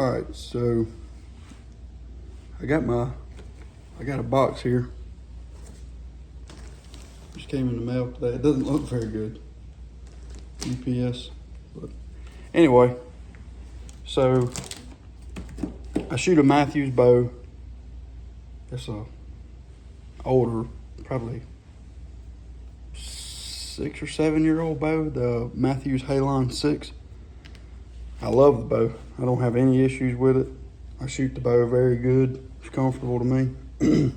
All right, so I got a box here. Just came in the mail today. It doesn't look very good. UPS, but anyway, so I shoot a Mathews bow. It's a older, probably 6 or 7 year old bow, the Mathews Halon 6. I love the bow. I don't have any issues with it. I shoot the bow very good. It's comfortable to me.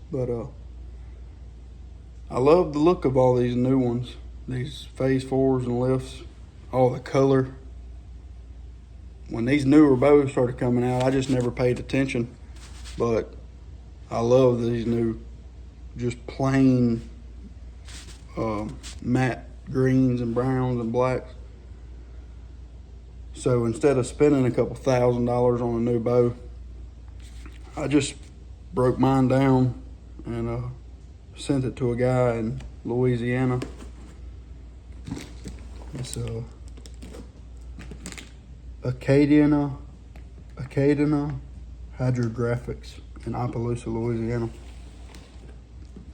But I love the look of all these new ones. These phase 4s and lifts, all the color. When these newer bows started coming out, I just never paid attention. But I love these new, just plain matte greens and browns and blacks. So instead of spending a couple $1,000s on a new bow, I just broke mine down and sent it to a guy in Louisiana. It's Acadiana Hydrographics in Opelousas, Louisiana,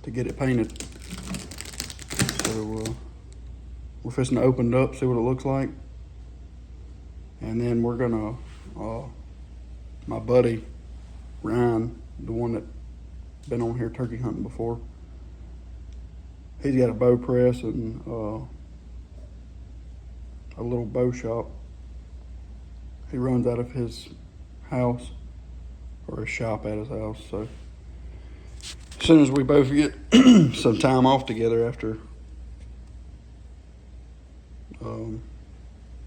to get it painted. So we're fixing to open it up, see what it looks like. And then we're gonna, my buddy, Ryan, the one that been on here turkey hunting before, he's got a bow press and a little bow shop. He runs out of his house, or a shop at his house. So as soon as we both get some time off together after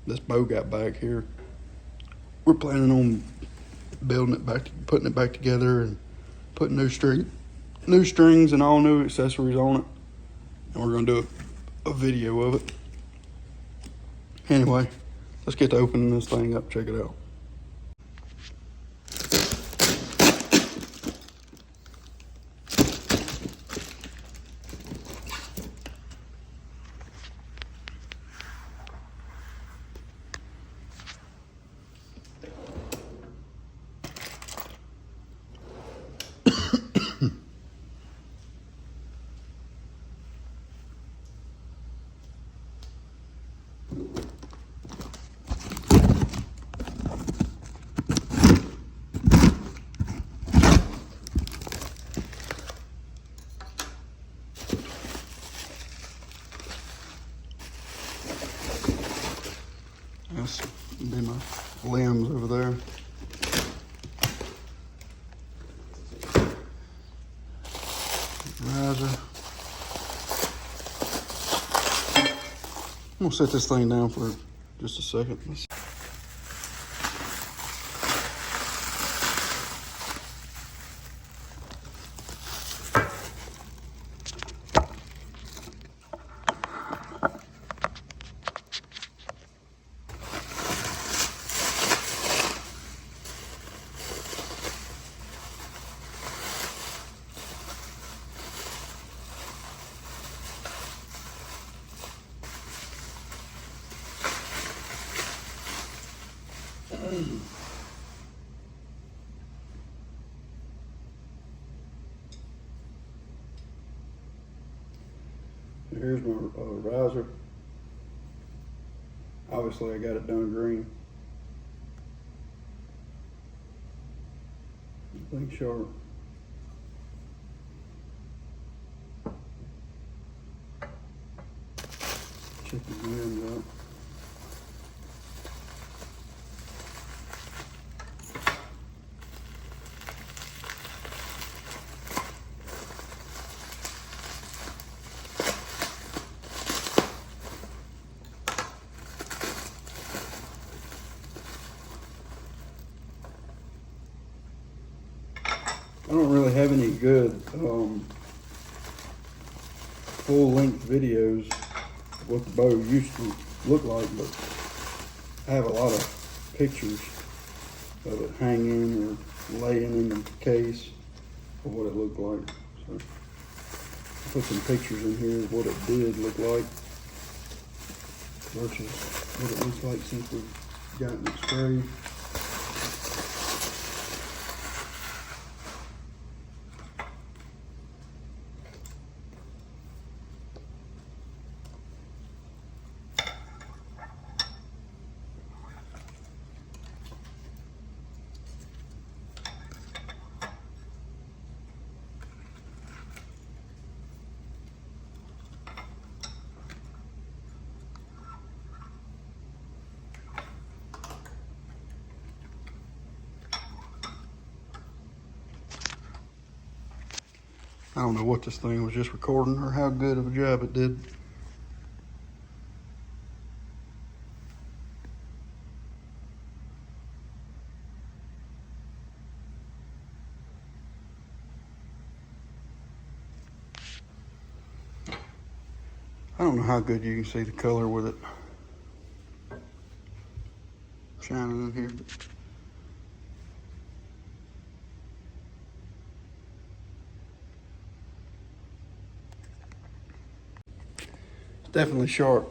this bow got back here, we're planning on building it back, putting it back together, and putting new strings and all new accessories on it. And we're gonna do a video of it. Anyway, let's get to opening this thing up, check it out. That's be my limbs over there. Riser. I'm gonna set this thing down for just a second. Here's my riser. Obviously I got it done green. Thing sharp. Check the limbs out. I don't really have any good full-length videos of what the bow used to look like, but I have a lot of pictures of it hanging or laying in the case of what it looked like. So I put some pictures in here of what it did look like versus what it looks like since we've gotten it sprayed. I don't know what this thing was just recording or how good of a job it did. I don't know how good you can see the color with it shining in here. It's definitely sharp.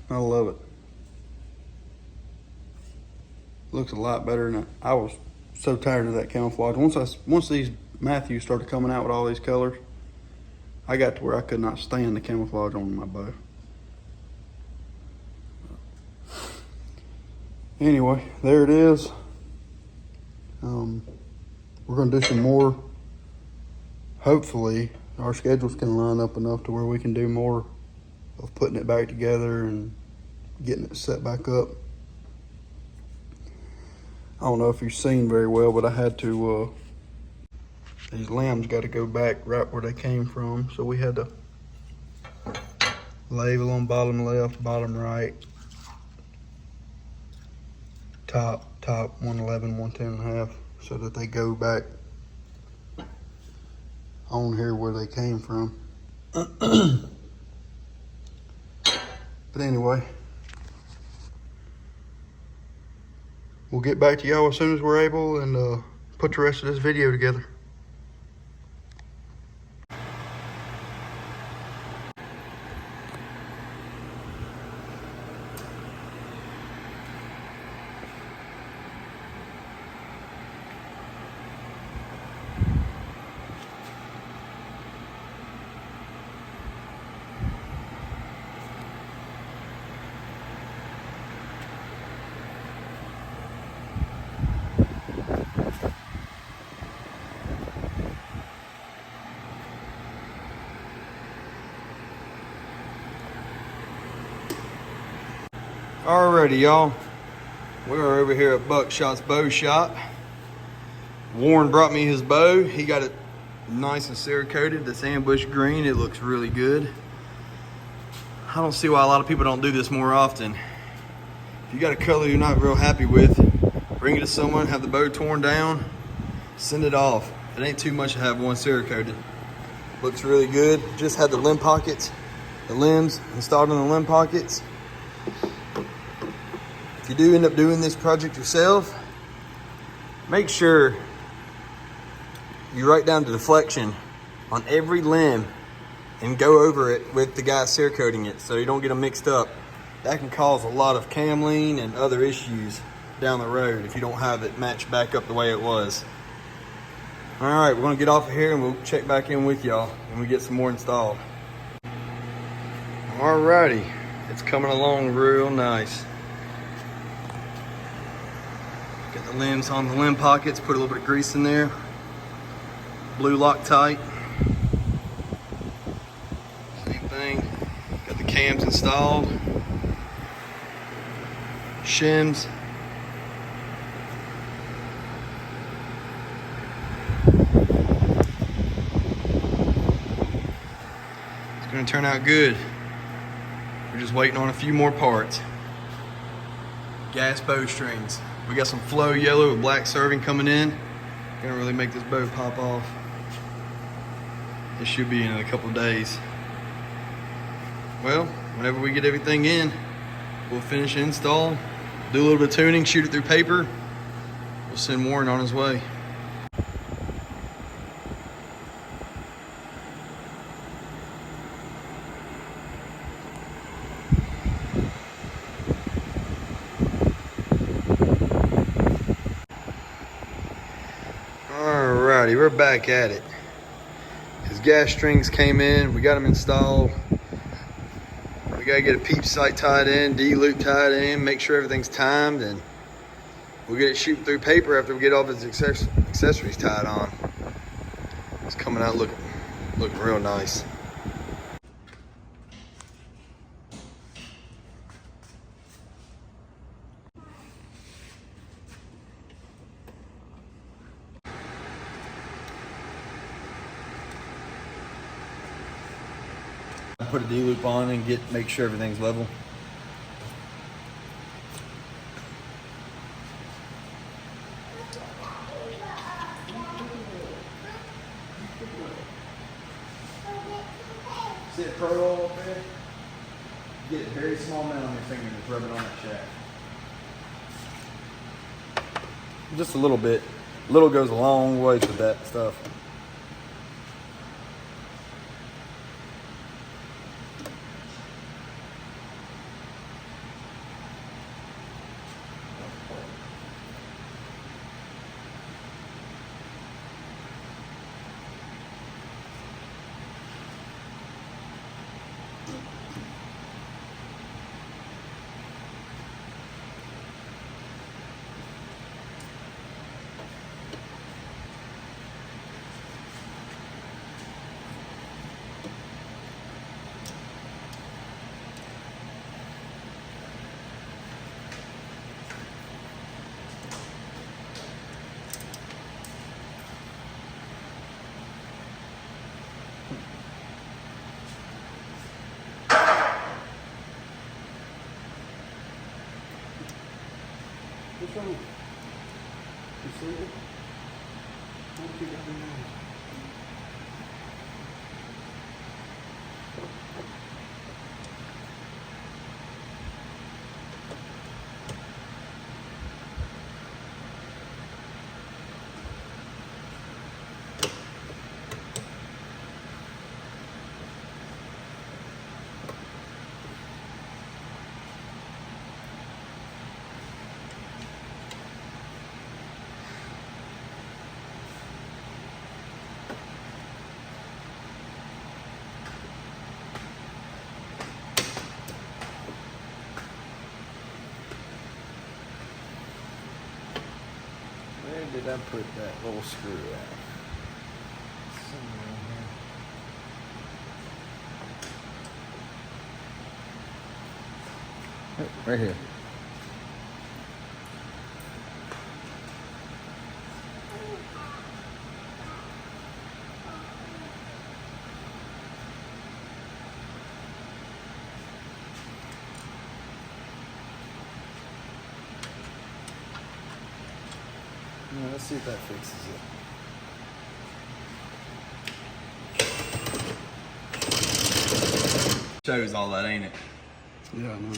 I love it. Looks a lot better than I was so tired of that camouflage. Once these Mathews started coming out with all these colors, I got to where I could not stand the camouflage on my bow. Anyway, there it is. We're gonna do some more. Hopefully, our schedules can line up enough to where we can do more of putting it back together and getting it set back up. I don't know if you've seen very well, but I had to, these limbs got to go back right where they came from. So we had to label on bottom left, bottom right, top, 111, 110.5, so that they go back on here where they came from. But anyway, we'll get back to y'all as soon as we're able and put the rest of this video together. Alrighty, y'all. We are over here at Buckshot's Bow Shop. Warren brought me his bow. He got it nice and cerakoted. This ambush green, it looks really good. I don't see why a lot of people don't do this more often. If you got a color you're not real happy with, bring it to someone, have the bow torn down, send it off. It ain't too much to have one cerakoted. Looks really good. Just had the limb pockets, the limbs installed in the limb pockets. If you do end up doing this project yourself, make sure you write down the deflection on every limb and go over it with the guy cerakoting it so you don't get them mixed up. That can cause a lot of cam lean and other issues down the road if you don't have it matched back up the way it was. All right, we're gonna get off of here and we'll check back in with y'all when we get some more installed. All righty, it's coming along real nice. Got the limbs on the limb pockets, put a little bit of grease in there. Blue Loctite. Same thing. Got the cams installed. Shims. It's gonna turn out good. We're just waiting on a few more parts. Gas bowstrings. We got some flow yellow with black serving coming in. Gonna really make this bow pop off. It should be in a couple of days. Well, whenever we get everything in, we'll finish install, do a little bit of tuning, shoot it through paper. We'll send Warren on his way. Alrighty, we're back at it. His gas strings came in, we got them installed. We gotta get a peep sight tied in, D-loop tied in, make sure everything's timed, and we'll get it shooting through paper after we get all of his accessories tied on. It's coming out looking real nice. put a D-loop on and make sure everything's level. See it curl up there? Get a very small amount on your finger and just rub it on that shaft. Just a little bit. Little goes a long ways with that stuff. What's wrong? You sleeping? Why don't you got me now? Where did I put that little screw at? Somewhere in here. Right here. Yeah, let's see if that fixes it. Shows all that, ain't it? Yeah, I know.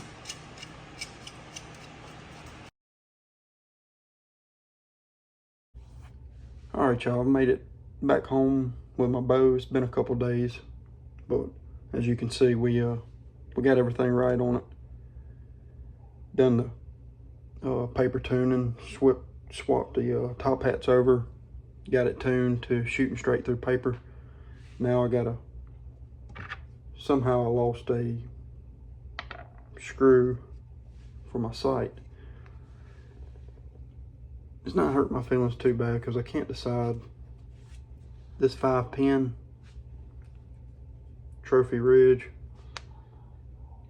All right, y'all, I made it back home with my bow. It's been a couple days, but as you can see, we got everything right on it. Done the paper tuning, swapped the top hats over, got it tuned to shooting straight through paper. Now somehow I lost a screw for my sight. It's not hurting my feelings too bad because I can't decide. This 5-pin Trophy Ridge,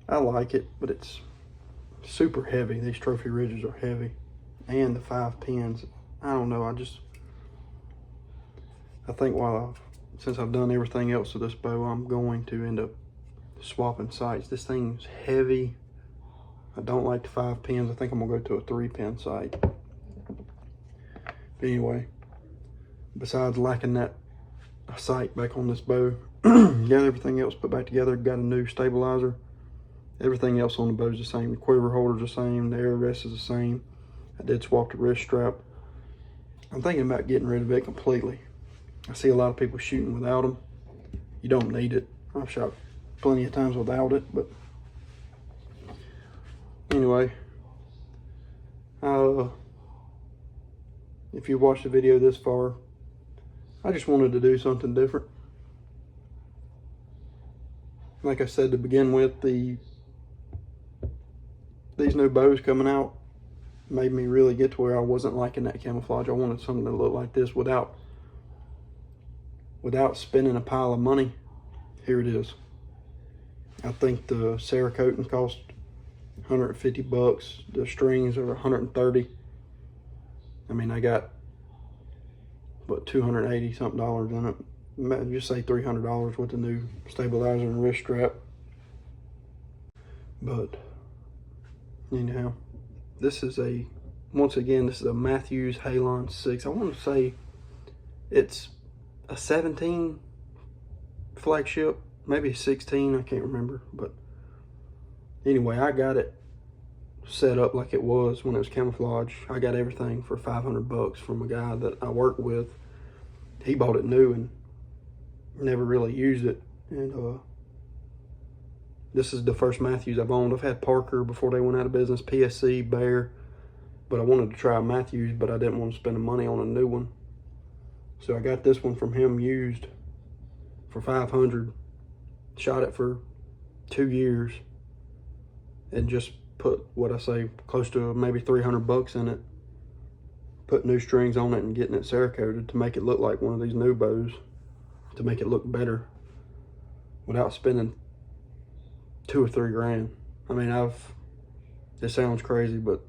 I like it, but it's super heavy. These Trophy Ridges are heavy, and the 5 pins, I don't know. I think since I've done everything else to this bow, I'm going to end up swapping sights. This thing's heavy. I don't like the 5 pins. I think I'm gonna go to a 3-pin sight. But anyway, besides lacking that sight back on this bow, got everything else put back together. Got a new stabilizer. Everything else on the bow is the same. The quiver holder's the same. The air rest is the same. I did swap the wrist strap. I'm thinking about getting rid of it completely. I see a lot of people shooting without them. You don't need it. I've shot plenty of times without it, but anyway, if you watched the video this far, I just wanted to do something different. Like I said to begin with, these new bows coming out made me really get to where I wasn't liking that camouflage. I wanted something to look like this without spending a pile of money. Here it is. I think the cerakoting cost 150 bucks. The strings are 130. I mean, I got what, 280 something dollars in it. Just say $300 with the new stabilizer and wrist strap. But anyhow, this is once again, this is a Mathews Halon 6. I want to say it's a 17 flagship, maybe 16, I can't remember. But anyway, I got it set up like it was when it was camouflage. I got everything for 500 bucks from a guy that I work with. He bought it new and never really used it. And this is the first Mathews I've owned. I've had Parker before they went out of business, PSC, Bear, but I wanted to try Mathews, but I didn't want to spend the money on a new one. So I got this one from him used for 500. Shot it for 2 years and just put, what I say, close to maybe 300 bucks in it. Put new strings on it and getting it cerakoted to make it look like one of these new bows, to make it look better without spending $2 or $3 grand. I mean, it sounds crazy, but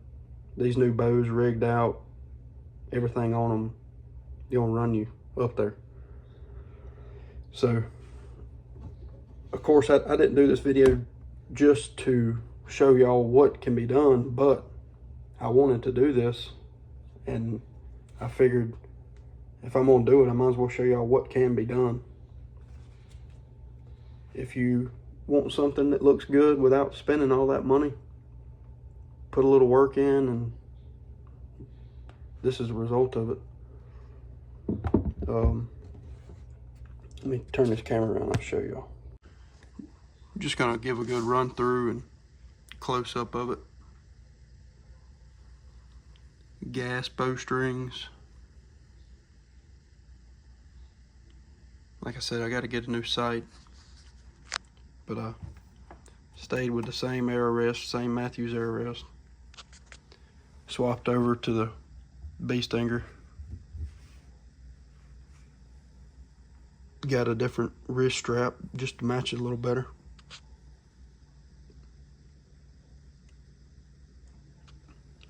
these new bows rigged out, everything on them, they're gonna run you up there. So, of course, I didn't do this video just to show y'all what can be done, but I wanted to do this, and I figured if I'm gonna do it, I might as well show y'all what can be done. If you want something that looks good without spending all that money, put a little work in, and this is the result of it. Let me turn this camera around, I'll show y'all. Just gonna give a good run through and close up of it. Gas bowstrings. Like I said, I gotta get a new sight, but I stayed with the same arrow rest, same Mathews arrow rest. Swapped over to the bee stinger. Got a different wrist strap just to match it a little better.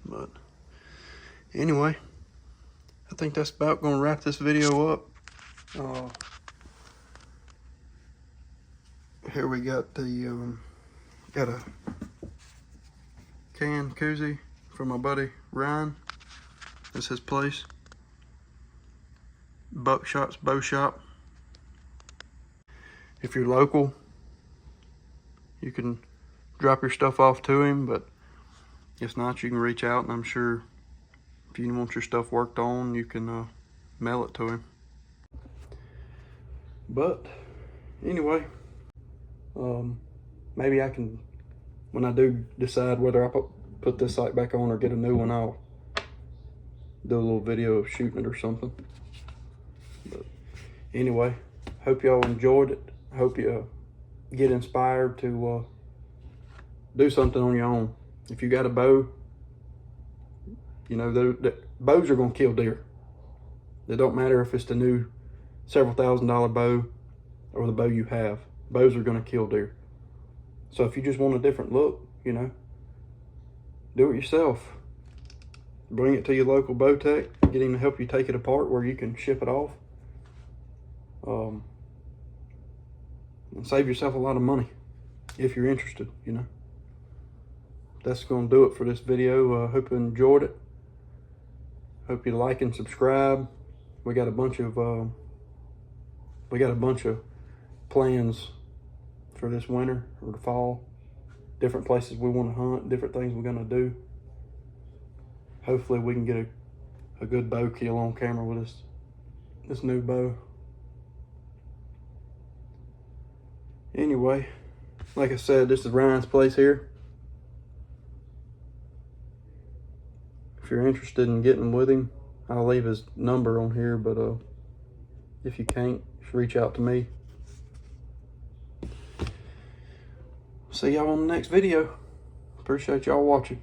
But anyway, I think that's about gonna wrap this video up. Here we got the got a can koozie from my buddy Ryan. That's his place. Buckshot's Bow Shop. If you're local, you can drop your stuff off to him, but if not, you can reach out, and I'm sure if you want your stuff worked on, you can mail it to him. But anyway, maybe I can, when I do decide whether I put this site back on or get a new one, I'll do a little video of shooting it or something. But anyway, hope y'all enjoyed it. Hope you get inspired to do something on your own. If you got a bow, you know, the bows are gonna kill deer. It don't matter if it's the new several $1,000 bow or the bow you have. Bows are gonna kill deer. So if you just want a different look, you know, do it yourself. Bring it to your local bow tech, get him to help you take it apart where you can ship it off. And save yourself a lot of money if you're interested, you know. That's gonna do it for this video. Hope you enjoyed it. Hope you like and subscribe. We got a bunch of plans for this winter or the fall. Different places we want to hunt, different things we're gonna do. Hopefully we can get a good bow kill on camera with this new bow. Anyway, like I said, this is Ryan's place here. If you're interested in getting with him, I'll leave his number on here, but if you can't, just reach out to me. See y'all on the next video. Appreciate y'all watching.